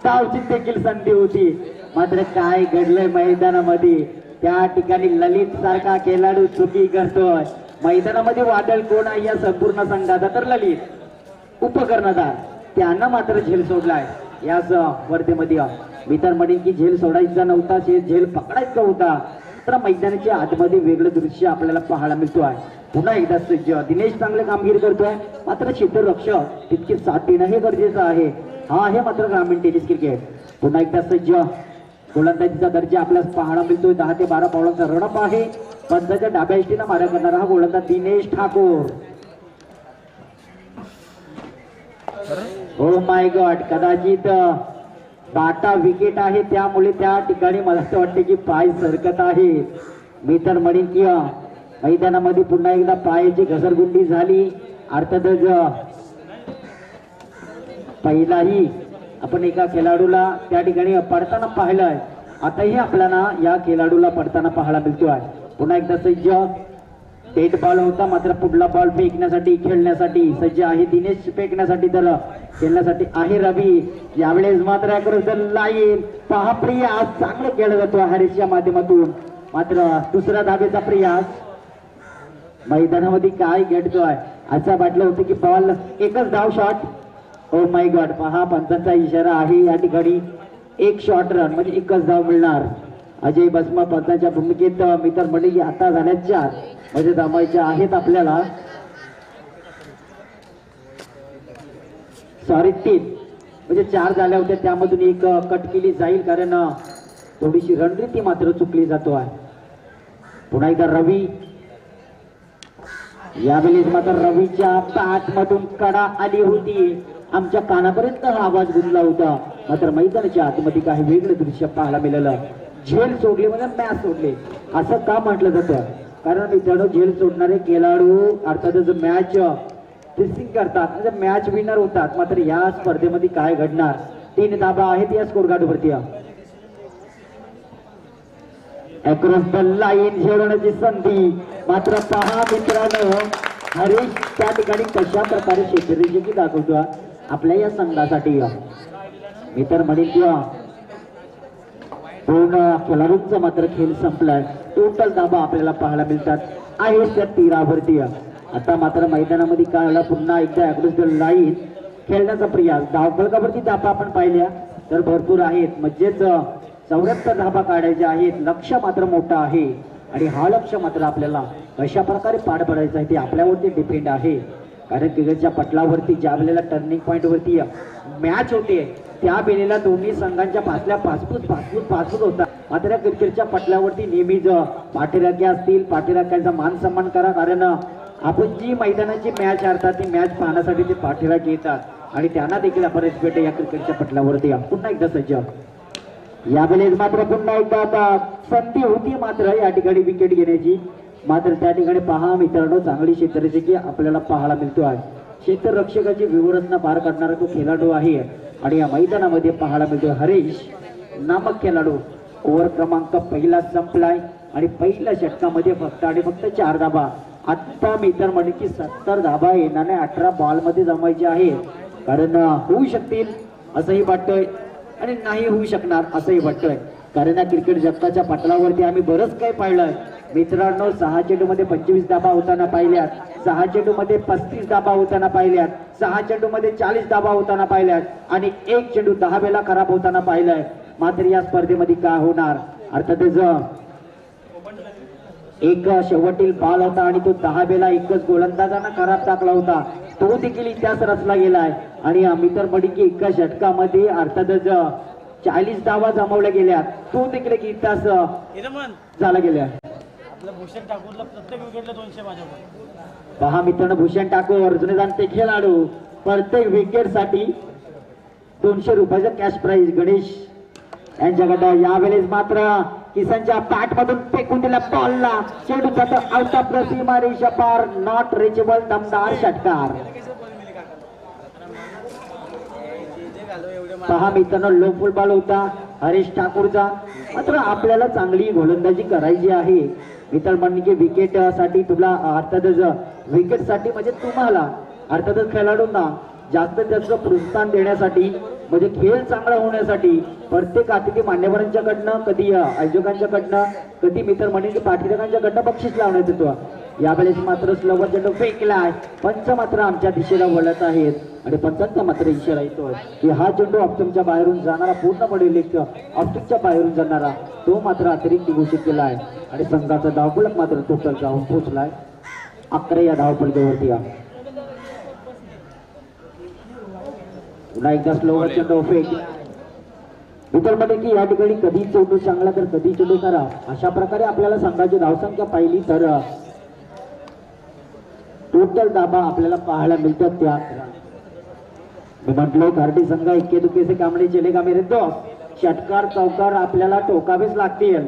A: धावची देखील संधी होती. मात्र काय घडलंय मैदानामध्ये, त्या ठिकाणी ललित सारखा खेळाडू चुकी करतोय. मैदानामध्ये वादळ कोण आहे या संपूर्ण संघाचा, तर ललित उपकर्णधार, त्यानं मात्र झेल सोडलाय. याच वर्धेमध्ये मित्र म्हणेन की झेल सोडायचा नव्हता, झेल पकडायचा होता. तर मैदानाच्या आतमध्ये वेगळं दृश्य आपल्याला पाहायला मिळतो आहे. पुन्हा एकदा सज्ज दिनेश चांगले कामगिरी करतोय, मात्र क्षेत्ररक्षक तितके साथ देणं हे गरजेचं आहे. हा आहे मात्र ग्रामीण टेनिस क्रिकेट. पुन्हा एकदा सज्ज गोलंदाजीचा दर्जा आपल्याला पाहायला मिळतोय. 10 ते 12 पावलांचा रनअप आहे. पंचाच्या डाव्या इष्टीनं मारा करणारा हा गोलंदाज Dinesh Thakur. Oh my God, कदाचित बाटा विकेट आहे, त्यामुळे त्या ठिकाणी मला असं वाटतं की पाय सरकत आहे. मी तर म्हणेन की मैदानामध्ये पुन्हा एकदा पायाची घसरगुंडी झाली. अर्थातच पहिलाही आपण एका खेळाडूला त्या ठिकाणी पडताना पाहिलंय, आताही आपल्याला या खेळाडूला पडताना पाहायला मिळतो आहे. पुन्हा एकदा सज्ज डेट बॉल होता, मात्र पुढला बॉल फेकण्यासाठी खेळण्यासाठी सज्ज आहे दिनेश, फेकण्यासाठी तर खेळण्यासाठी आहे रवी. यावेळेस मात्र अक्रॉस द लाईन पहा प्रयास चांगला केला जातो हॅरिसच्या माध्यमातून, मात्र दुसरा धाबेचा प्रयास. मैदानामध्ये काय घडतोय असं वाटलं होतं की बॉल एकच धाव शॉट. ओ माय गॉड, पहा पंचांचा इशारा आहे या ठिकाणी. एक शॉट रन म्हणजे एकच धाव मिळणार. अजय बसमा पंचांच्या भूमिकेत मित्र मंडळी आता झाल्या 4 म्हणजे जमायच्या आहेत आपल्याला, सॉरी 3 म्हणजे 4 झाल्या होत्या, त्यामधून एक कट केली जाईल कारण थोडीशी रणनीती मात्र चुकली जातो आहे. पुन्हा एकदा रवी, यावेळेस मात्र रवीच्या बॅट मधून कडा आली होती, आमच्या कानापर्यंत हा आवाज गुंजला होता, मात्र मैदानाच्या आतमध्ये काही वेगळं दृश्य पाहायला मिळालं. झेल सोडले म्हणजे मॅच सोडले असं का म्हटलं जातं, कारण मित्रांनो झेल सोडणारे खेळाडू अर्थातच मॅच फिक्सिंग करतात म्हणजे मॅच विनर होतात. मात्र या स्पर्धेमध्ये काय घडणार, 3 धाबा आहेत या स्कोर कार्ड वरती. अक्रॉस द लाईन झेलवण्याची संधी, मात्र पहा मित्रांनो हरीश त्या ठिकाणी कशा प्रकारे क्षेत्ररक्षक दाखवतो आपल्या या संघासाठी. मी तर म्हणेन किंवा पूर्ण खेळाडूंचा मात्र खेळ संपलाय. टोटल धाबा आपल्याला पाहायला मिळतात आहे त्या तीरावरती. आता मात्र मैदानामध्ये काय आला, पुन्हा एकदा अक्रॉस द लाईन खेळण्याचा प्रयास. धावफलकावरती धाबा आपण पाहिल्या तर भरपूर आहेत, म्हणजेच 74 धाबा काढायच्या आहेत. लक्ष मात्र मोठा आहे आणि हा लक्ष मात्र आपल्याला कशा प्रकारे पार पडायचं आहे ते आपल्यावरती डिपेंड आहे. कारण क्रिकेटच्या पटलावरती ज्या वेळेला टर्निंग पॉईंट वरती मॅच होते त्या वेळेला दोन्ही संघांच्या पासल्या पासपूस होता. मात्र क्रिकेटच्या पटलावरती नेहमीच पाठीराख्या असतील, पाठीराख्यांचा मान सन्मान करा, कारण आपण जी मैदानाची मॅच हरतात ती मॅच पाहण्यासाठी ते पाठीराख येतात आणि त्यांना देखील आपण रिस्पेक्ट या क्रिकेटच्या पटलावरती. पुन्हा एकदा सज्ज, यावेळेस मात्र पुन्हा एकदा आता संधी होती मात्र या ठिकाणी विकेट घेण्याची, मात्र त्या ठिकाणी पहा मित्रांनो चांगली क्षेत्ररक्षक आपल्याला पाहायला मिळतो आहे. क्षेत्ररक्षकाची व्यूहरचना पार करणारा तो खेळाडू आहे आणि या मैदानामध्ये पाहायला मिळतो हरीश नामक खेळाडू. ओव्हर क्रमांक पहिला संपलाय आणि पहिल्या षटकामध्ये फक्त आणि फक्त 4 धाबा. आता मित्र म्हणे की 70 धाबा येणारे 18 बॉल मध्ये जमायचे आहे, कारण होऊ शकतील असंही वाटतंय आणि नाही होऊ शकणार असंही वाटतंय, कारण या क्रिकेट जगताच्या पटलावरती आम्ही बरंच काही पाहिलंय मित्रांनो. 6 चेंडूमध्ये 25 धाबा होताना पाहिल्यात, 6 चेंडूमध्ये 35 धाबा होताना पाहिल्यात, 6 चेंडूमध्ये 40 धाबा होताना पाहिल्यात आणि 1 चेंडू 10 वेळा खराब होताना पाहिलाय. मात्र या स्पर्धेमध्ये काय होणार, अर्थातच एक शेवटील बॉल होता आणि तो 10 वेळा एकच गोलंदाजांना खराब टाकला होता, तो देखील इतिहास रचला गेलाय. आणि मित्र म्हणे की एका षटकामध्ये अर्थातच 40 धावा जमवल्या गेल्या, तो देखील एक इतिहास झाला गेला.
D: आपल्या भूषण ठाकूरला प्रत्येक विकेटला 200 माझ्याकडे.
A: पहा मित्रांनो भूषण ठाकूर जुने जाणते खेळाडू, प्रत्येक विकेट साठी 200 रुपयाचं कॅश प्राइज गणेश यांच्याकडे. यावेळेस मात्र किसनच्या बॅट मधून फेकून दिला बॉलला, चेंडू जातो आउट ऑफ द सीमारेषा पार, नॉट रिचेबल, दमदार षटकार. पहा मित्रांनो लो फुल बॉल होता हरीश ठाकूरचा, मात्र आपल्याला चांगली गोलंदाजी करायची आहे. मित्र म्हणणे की विकेट साठी तुला अर्थातच विकेट साठी म्हणजे तुम्हाला अर्थातच खेळाडूंना जास्तीत जास्त प्रोत्साहन देण्यासाठी म्हणजे खेळ चांगला होण्यासाठी प्रत्येक अतिथी मान्यवरांच्याकडनं, कधी आयोजकांच्याकडनं, कधी मित्र म्हणे की पाठीराखांच्याकडनं बक्षीस लावण्यात येतो. यावेळेस मात्र स्लोवर चेंडू फेकलाय, पंच मात्र आमच्या दिशेला वळत आहेत आणि पंचांचा मात्र इशारा येतोय की हा चेंडू ऑप्शनच्या बाहेरून जाणारा, पूर्णपणे लेग ऑप्शनच्या बाहेरून जाणारा तो मात्र अतिरिक्त घोषित केला आहे आणि संघाचा धावफलक मात्र टोटल जाऊन पोहोचलाय 11 या धावफलकावरती. पुन्हा एकदा स्लोवर चेंडू फेक. मित्रांमध्ये की या ठिकाणी कधी चेंडू चांगला तर कधी चेंडू करा, अशा प्रकारे आपल्याला संघाची धावसंख्या पाहिली तर टोटल धाबा आपल्याला पाहायला मिळतात. त्या मी म्हटलो घारटी संघ इक्के दुके से कामडे चलेगा मेरे दोस्त, षटकार चौकार आपल्याला टोकावेच लागतील.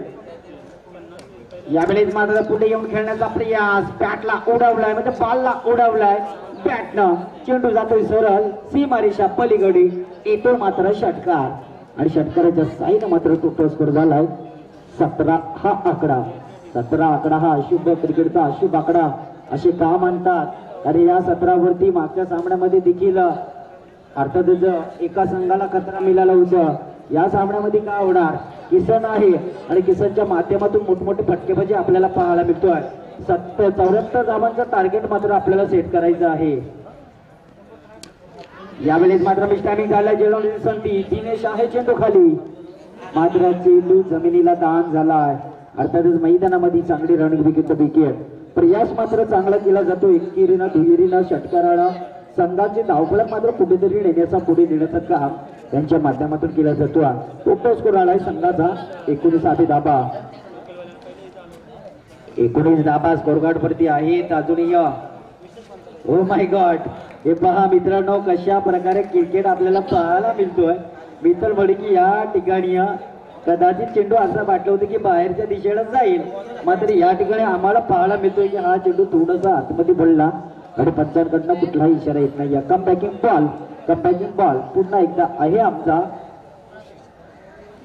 A: यावेळेस मात्र पुढे येऊन खेळण्याचा प्रयास, बॅटला उडवलाय म्हणजे बॉलला उडवलाय बॅटनं, चेंडू जातोय सरळ सीमारेषा पलीकडे, येतो मात्र षटकार आणि षटकाराच्या साईड मात्र टोटल स्कोर झालाय 17 हा आकडा. 17 आकडा हा अशुभ क्रिकेटचा अशुभ आकडा असे का म्हणतात आणि या 17वरती मागच्या सामन्यामध्ये देखील अर्थातच एका संघाला खतरा मिळाला होता. या सामन्यामध्ये काय होणार, किसन आहे आणि किसनच्या माध्यमातून मोठमोठे फटकेबाजी आपल्याला पाहायला मिळतोय. 74 धावांचं टार्गेट मात्र आपल्याला सेट करायचं आहे. यावेळेस मात्र मिस्टायमिंग झाला जेवढी संधी दिनेश आहे चेंडू खाली, मात्र चेंडू जमिनीला दान झालाय. अर्थातच मैदानामध्ये चांगली रनिंग विकेट विकेट प्रयास मात्र चांगला केला जातो. एकेरीनं दुहेरीनं षटकाराला संघाचे धावफलक मात्र कुठेतरी नेण्याचं काम त्यांच्या माध्यमातून केला जातो. टोटल स्कोर आलाय संघाचा 19 धाबा. 19 धाबा स्कोरकार्ड वरती आहेत अजूनही. ओ माय गॉड, हे पहा मित्रांनो कशा प्रकारे क्रिकेट आपल्याला पाहायला मिळतोय. मी तर म्हणे की या ठिकाणी कदाचित चेंडू असं वाटलं होतं की बाहेरच्या दिशेला जाईल, मात्र या ठिकाणी आम्हाला पाहायला मिळतोय की हा चेंडू थोडासा आतमध्ये पडला आणि पंचांकडनं कुठलाही इशारा येत नाही. कमबॅकिंग बॉल पुन्हा एकदा आहे आमचा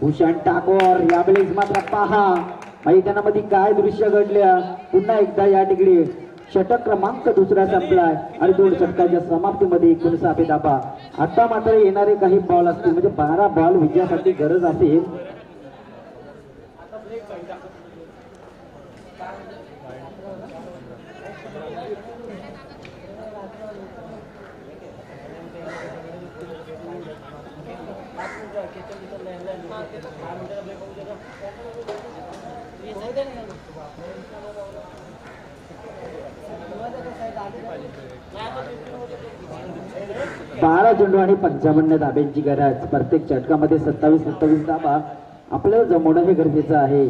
A: भूषण ठाकोर. यावेळेस मात्र पहा मैदानामध्ये काय दृश्य घडल्या. पुन्हा एकदा या ठिकाणी षटक क्रमांक दुसरा संपलाय आणि 2 षटकाच्या समाप्तीमध्ये 19 धाबा. आता मात्र येणारे काही बॉल असतील म्हणजे 12 बॉल विजयासाठी गरज असेल. बारा चेंडू आणि 55 धाब्यांची गरज. प्रत्येक षटकामध्ये 27 धाबा आपल्याला जमवणं हे गरजेचं आहे.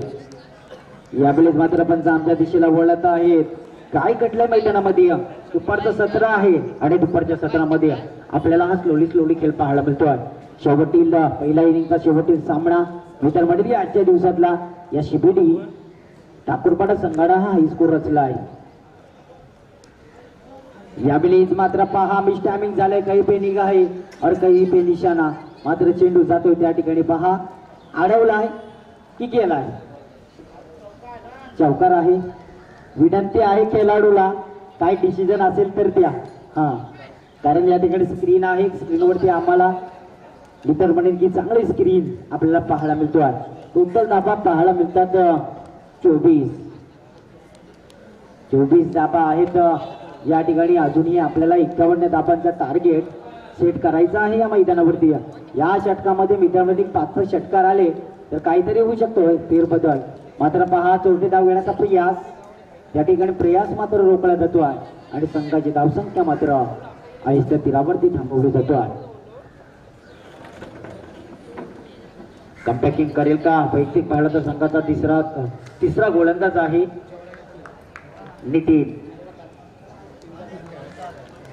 A: यावेळेस मात्र पंच आमच्या दिशेला वळत आहेत. काय घडलंय मैदानामध्ये, दुपारचं 17 आहे आणि दुपारच्या 17 मध्ये आपल्याला हा स्लोली खेळ पाहायला मिळतोय. शेवटील पहिला इनिंगचा शेवटील सामना मित्र मंडळी आजच्या दिवसातला या शिबिडी ठाकूरपाडा संघाडा हा हायस्कोर रचला आहे. यावेळेस मात्र पहा मिस टायमिंग झालंय, काही पे निघा आहे और काही पे निशाणा. मात्र चेंडू जातोय त्या ठिकाणी पहा अडवलाय की केलाय, चौकार आहे. विनंती आहे खेळाडूला काय डिसिजन असेल तर द्या. कारण या ठिकाणी स्क्रीन आहे, स्क्रीनवरती आम्हाला इतर म्हणेल की चांगली स्क्रीन आपल्याला पाहायला मिळतो आहे. टोटल धाबा पाहायला मिळतात 24 धाबा आहेत या ठिकाणी. अजूनही आपल्याला 51 धाबांचा टार्गेट सेट करायचा आहे या मैदानावरती. या षटकामध्ये मित्रांमध्ये 5 षटकार आले तर काहीतरी होऊ शकतो फेरबदल. मात्र पहा चौथे धाव घेण्याचा प्रयास, या ठिकाणी प्रयास मात्र रोखला जातो आहे आणि संघाची धावसंख्या मात्र आहिस्त्या तीरावरती थांबवली जातो आहे. कमबॅकिंग करेल का वैयक्तिक पाहिला तर संघाचा तिसरा गोलंदाज आहे नितीन.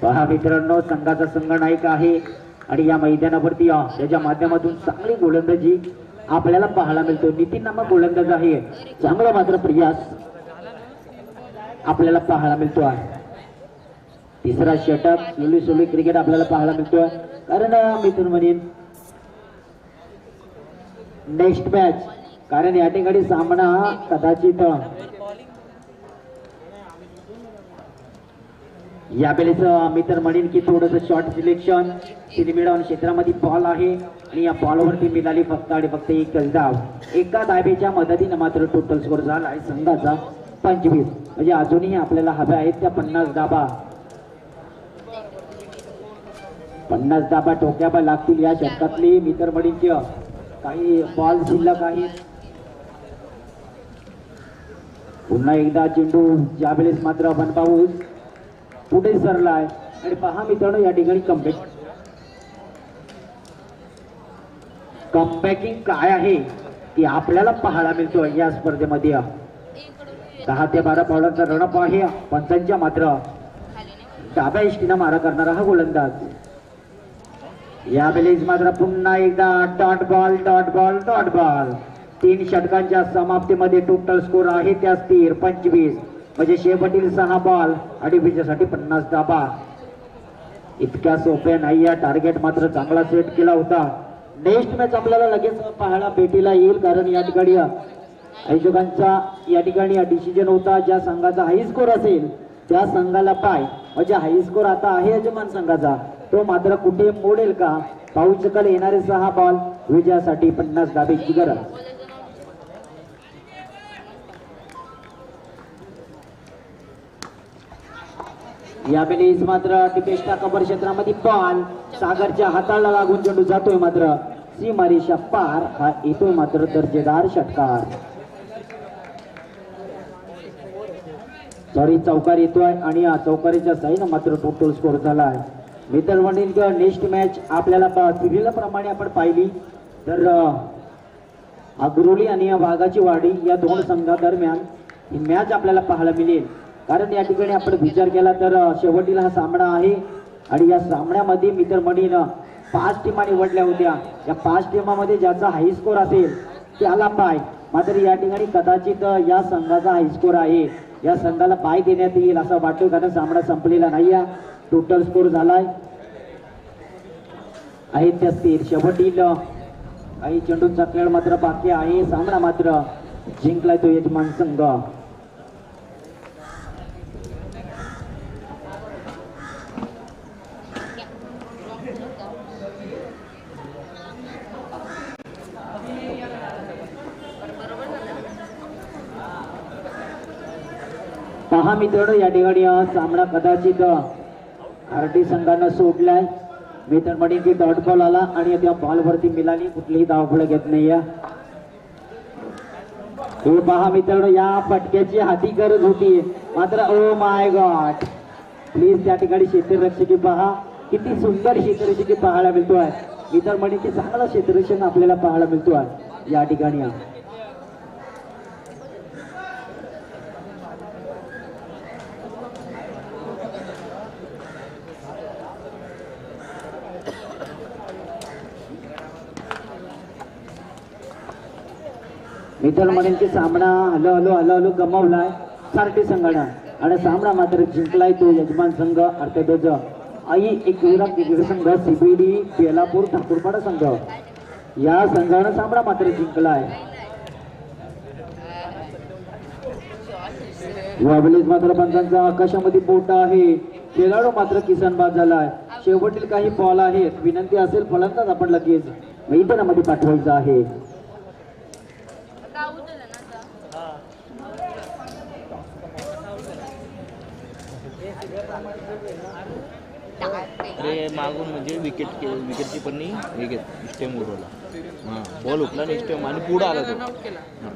A: पहा मित्रांनो संघाचा संघनायक आहे आणि या मैदानावरती त्याच्या माध्यमातून चांगली गोलंदाजी आपल्याला पाहायला मिळतो. नितीन नामक गोलंदाज आहे, चांगला मात्र प्रयास आपल्याला पाहायला मिळतो आहे. तिसरा षटक सोली क्रिकेट आपल्याला पाहायला मिळतोय. कारण मित्र म्हणेन नेक्स्ट मॅच, कारण या ठिकाणी सामना कदाचित यावेळेस मित्र म्हणेन की थोडंसं शॉर्ट सिलेक्शन मिळवून क्षेत्रामध्ये बॉल आहे आणि या बॉलवरती मिळाली फक्त आणि फक्त 1 धाव. एका धाबेच्या मदतीने मात्र टोटल स्कोर झाला आहे संघाचा 25. म्हणजे अजूनही आपल्याला हव्या आहेत त्या 50 धाबा. 50 धाबा ठोक्याबा लागतील या षटकातली. मित्र म्हणेन काही बॉल शिल्लक आहेत. पुन्हा एकदा चेंडू ज्यावेळेस मात्र बनपाऊस पुढे सरलाय आणि पहा मित्रांनो या ठिकाणी कमबॅकिंग काय आहे की आपल्याला पाहायला मिळतो या स्पर्धेमध्ये. 10 ते 12 बॉलांचा रणअप आहे. पंचांच्या मात्र डाव्या इष्टीनं मारा करणारा हा गोलंदाज. यावेळेस मात्र पुन्हा एकदा डॉट बॉल 3 षटकांच्या समाप्तीमध्ये टोटल स्कोर आहे त्या स्थिर 25. म्हणजे शेवटील 6 बॉल आणि विजयासाठी 50 धाबा. इतक्या सोप्या नाही. या टार्गेट मात्र चांगला सेट केला होता. नेक्स्ट मॅच आपल्याला लगेच पाहायला भेटीला येईल, कारण या ठिकाणी आयोजकांचा या ठिकाणी डिसिजन होता, ज्या संघाचा हाय स्कोर असेल त्या संघाला पाय, म्हणजे हाय स्कोर आता आहे यजमान संघाचा, तो मात्र कुठे मोडेल का पाहू शकाल. येणारे 6 बॉल विजयासाठी 50 धाब्याची गरज. यावेळेस मात्र टिपेस्टा कव्हर क्षेत्रामध्ये बॉल सागरच्या हाताला लागून चेंडू जातोय, मात्र सीमारेषा पार हा येतोय मात्र दर्जेदार षटकार. सॉरी चौकार येतोय आणि या चौकारीच्या साईनं मात्र टोटल स्कोर झालाय. मित्रमंडळी नेक्स्ट मॅच आपल्याला सिरियल प्रमाणे आपण पाहिली तर अग्रोली आणि वाघाची वाडी या दोन संघादरम्यान ही मॅच आपल्याला पाहायला मिळेल. कारण या ठिकाणी आपण विचार केला तर शेवटीला हा सामना आहे आणि या सामन्यामध्ये मित्रमंडळीनं 5 टीमा निवडल्या होत्या. या 5 टीमामध्ये ज्याचा हाय स्कोर असेल त्याला पाय, मात्र या ठिकाणी कदाचित या संघाचा हाय स्कोर आहे, या संघाला पाय देण्यात येईल असं वाटतं, कारण सामना संपलेला नाही. टोटल स्कोर झालाय आहे 33. शेवटील काही चेंडूंचा खेळ मात्र बाकी आहे. सामना मात्र जिंकलाय तो यजमान संघ. पहा मित्रांनो, या ठिकाणी सामना कदाचित आरटी संघानं सोडलाय. मित्रमंडळी डॉट बॉल आला आणि त्या बॉल वरती मिळाली, कुठलीही धावफळ घेत नाही. हे पहा मित्रांनो, या फटक्याची हाती गरज होती, मात्र ओ माय गॉड, प्लीज त्या ठिकाणी क्षेत्ररक्षकी पहा, किती सुंदर क्षेत्ररक्षकी पाहायला मिळतोय. मित्रमंडळीचे चांगलं क्षेत्ररक्षण आपल्याला पाहायला मिळतोय या ठिकाणी. मित्रमंडळींचे सामना हलो हलो हलो हलो गमावलाय सारटी संघानं आणि सामना मात्र जिंकलाय तो यजमान संघ अर्थातच आई एकविरा क्रिकेट संघ सीबीडी बेलापूर ठाकूरपाडा संघ या संघानं सामना मात्र जिंकलाय. यावेळेस मात्र पंचांचा आकाशामध्ये बोट आहे, खेळाडू मात्र किसनबाज झालाय. शेवटील काही बॉल आहेत, विनंती असेल फलंदाज आपण लगेच मैदानामध्ये पाठवायचं आहे.
C: अरे मागून म्हणजे विकेटची पण विकेट स्टेम उडवला. हां बॉल उठला नाही स्टेम आणि पुढं आला तो.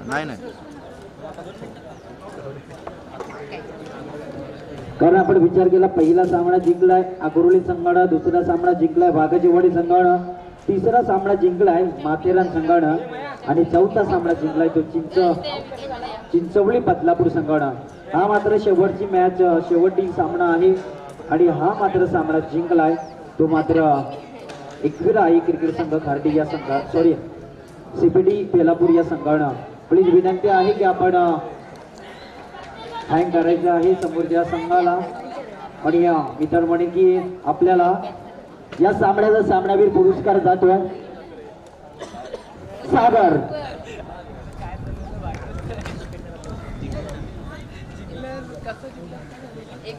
C: नाही
A: कारण आपण विचार केला, पहिला सामना जिंकलाय अकोरोली संघानं, दुसरा सामना जिंकलाय वाघाची वाडी संघानं, तिसरा सामना जिंकलाय माथेरान संघानं आणि चौथा सामना जिंकलाय तो चिंचवली बदलापूर संघानं. हा मात्र शेवटची मॅच शेवटी सामना आहे आणि हा मात्र सामना जिंकलाय तो मात्र एकविरा आई क्रिकेट संघ खार्डी या संघ सॉरी सीपीडी बेलापूर या संघानं. प्लीज विनंती आहे की आपण हँग करायचं आहे समोरच्या संघाला. आणि मित्रमंडळी की आपल्याला या सामन्याचा सामनावीर पुरस्कार जातोय सागर.
B: एक